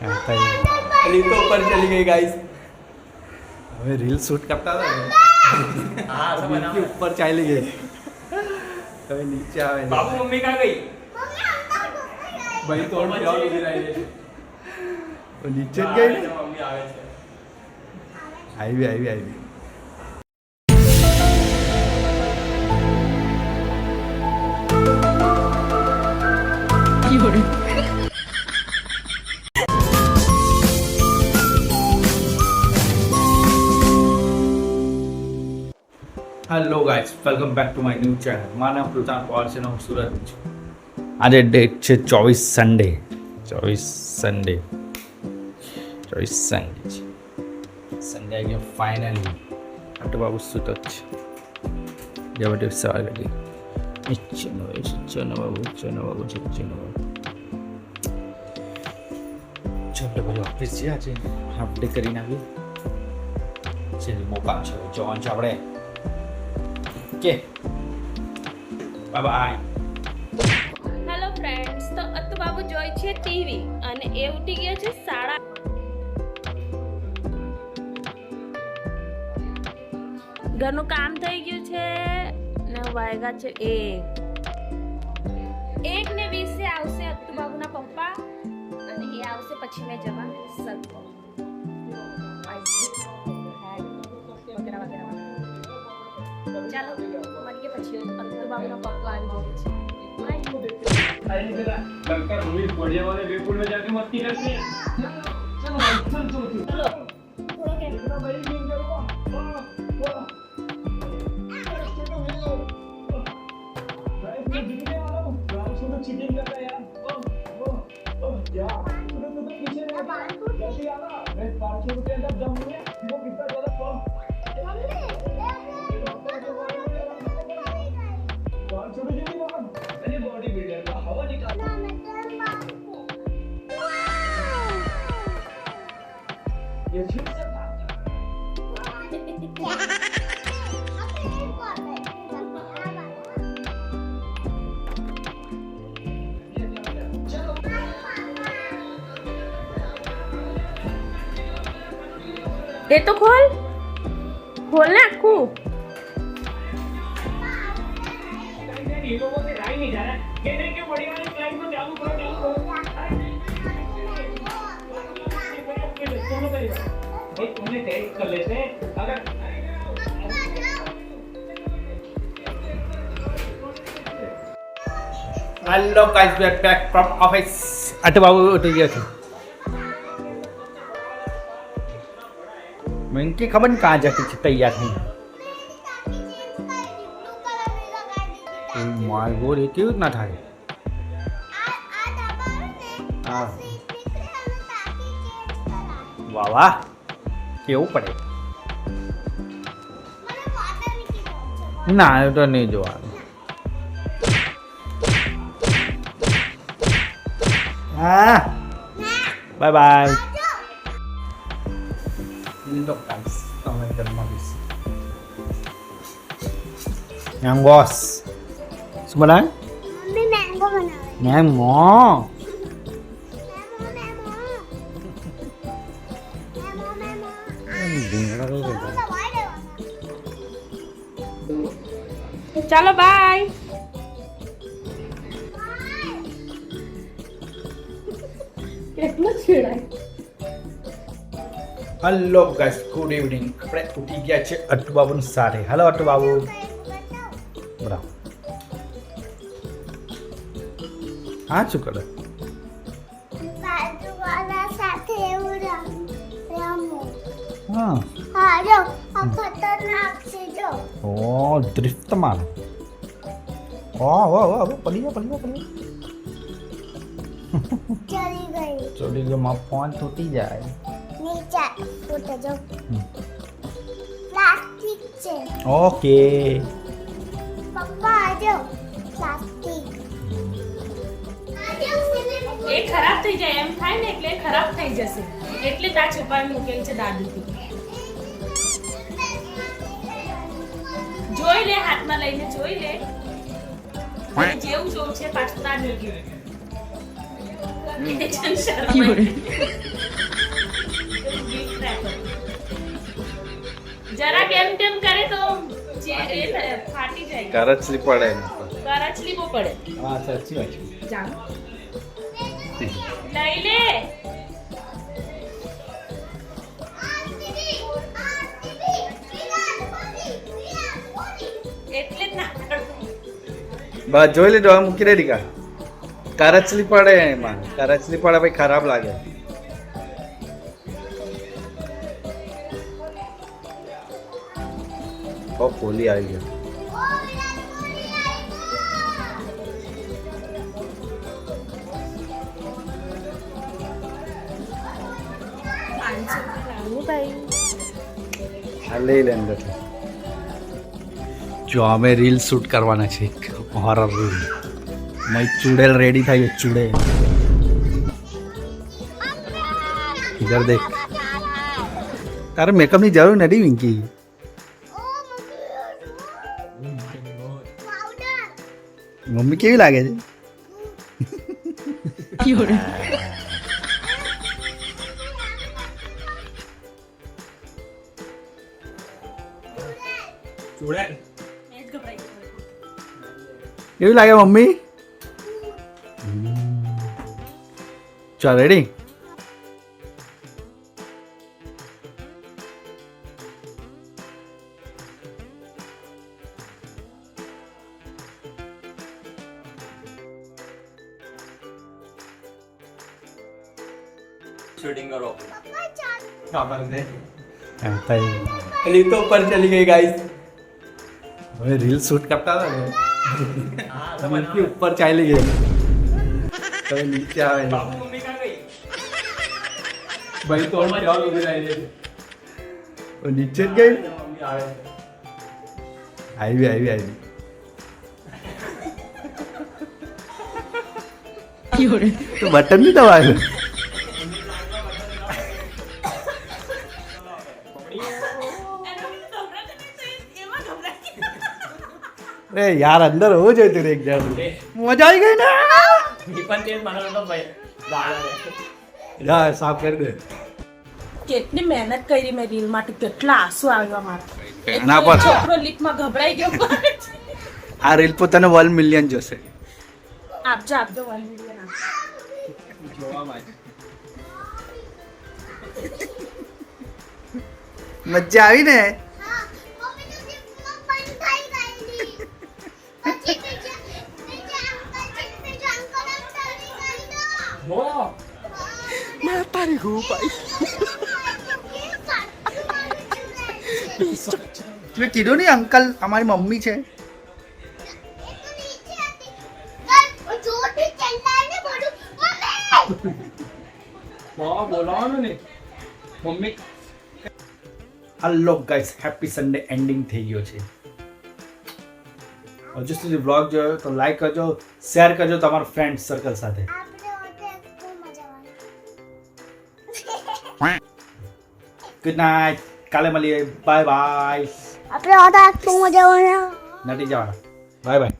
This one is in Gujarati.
अली तो ऊपर चली गई गाइस। हमें रील शूट करता था हाँ सब के ऊपर चली गई હવે નીચે આવે બાબુ મમ્મી કા ગઈ ભાઈ તો જાવ ઉધી રહી છે તો નીચે જ ગઈ ને મમ્મી આવે છે આવી hello guys welcome back to my new channel મારું નામ પૃથાન પવાર છે અને હું સુરત છું આજે ડેટ છે 24 સન્ડે છે સન્ડે આવી ગયો ફાઇનલી આટલું બાબુ સુત જ છે જેવા સવાર લગી ચનો બાબુ ચલો બધું ઓફિસ છે આજે હાફ ડે કરીને આવી છે મોકા છે જવાનું છે આપણે કે બાય બાય હેલો ફ્રેન્ડ્સ, તો અત્તુ બાબુ જોઈ છે ટીવી અને એ ઉઠી ગયા છે સાડા ઘરનું કામ થઈ ગયું છે ને વાયગા છે 1:20 આવશે અત્તુ બાબુના પપ્પા અને એ આવશે પછી મેં જવા શકું ચાલો મળીએ પછી અત્તુ બાબુના પપ્પા આવી જાય છે लड़का रूही बढ़िया वाले बिल्कुल में जाके मस्ती करते हैं चलो भाई चल चलो इतना बड़ी गेम करो चीटिंग कर रहा है यार क्या तो पीछे जल्दी आना मैं 500 रुपए अंदर जम गया वो कितना ज्यादा कम 500 रुपए की बात मैंने बॉडी बिल्डर का हवा निकाल ये ठीक से बात ये तो खोलना आखू ये लोगों से राय नहीं जा रहा ये नहीं कि बढ़िया वाली क्लाइंट को चालू करो दोनों करेगा भाई तुमने टेस्ट कर लेते हैं अगर hello guys we are back from office આટલું બાબુ ઉઠી ગયા છે મને ખબર ને કાં જતી છે તૈયાર થઈ માય ગોડ એ કેવી રીતના થાય હા વાહ વાહ કેવું પડે ના એ તો નહીં જોવાનું હા બાય બાય Look guys, તમે ઘરમાં બેસી મેંગોસ શું બનાવે મમ્મી મેંગો બનાવે મેંગો ચાલો બાય એટલું છેડાય હેલો ગાઈસ ગુડ ઇવનિંગ આપણે ઉઠી ગયા છે અટ્ટુ બાબુની સાથે હેલો અટ્ટુ બાબુ બરાબર હા શું કરે બાજુવાળા સાથે એવું રમો હા હા જો આ ખતરનાક છે જો ઓ ડ્રિફ્ટ માર ઓ પડી ગયા ચડી ગઈ ચોરી ગયો માં ફોન તૂટી જાય નીચે ફૂટે જો પ્લાસ્ટિક છે ઓકે પપ્પા જો પ્લાસ્ટિક એ ખરાબ થઈ જાય એમ થાય ને એટલે ખરાબ થઈ જશે એટલે તા છુપાવી મૂકેલ છે દાદીથી જોઈ લે હાથમાં લઈને જોઈ લે જેવું જોવું છે પાછું ના જોઈ લે શરમ તો એ ફાટી જાય, કરચલી પડે કરચલી બહુ પડે. હા સાચી વાત છે. જાણ લઈ લે. એટલે જ ના બસ જોઈ લીધું હવે મૂકી દે દીકા. કરચલી પડે એમાં, કરચલી પડે ભાઈ ખરાબ લાગે. ઓ પોલી આવી ગયો. આ લઈ લે અંદરથી. જો અમે રીલ શૂટ કરવાના છે, હોરર રીલ. મય ચૂડેલ રેડી થાય, ચૂડેલ. ઇધર દેખ. તારે મેકઅપ ની જરૂર નથી વિંકી. મમ્મી કેવી લાગે છે? કેવી લાગે મમ્મી? ચાલ રેડી. शूटिंग करो. રીલ તો ઉપર ચલી ગઈ ગાઈસ. હવે રીલ શૂટ કરતા હતા ને, મનથી ઉપર ચાલી ગઈ, હવે નીચે આવે છે. ભાઈ તો નીચે જ ગઈ. આવી તો બટન નહીં દબાવ્યું. અરે યાર અંદર હોવું જોઈએ તું એક જણ. મજા આવી ગઈ ને. જા સાફ કરી દે. કેટલી મહેનત કરી મેં રીલ માટે, કેટલા આંસુ આવ્યા મારા. એના પર છોકરો લીકમાં ગભરાઈ ગયો. આ રીલ પોતાને 1 મિલિયન જશે. આપજો 1 મિલિયન. મજા આવી ને. મેં કીધું નહીં અંકલ અમારી મમ્મી છે. Hello guys, happy Sunday ending થઈ ગયો છે. હજુ સુધી વ્લોગ જોયો તો લાઈક કરજો, શેર કરજો તમારા ફ્રેન્ડ સર્કલ સાથે. Good night. કાલે મળીએ. Bye bye. આપણે ઓટા મજા આવે. નથી જવાના. Bye bye.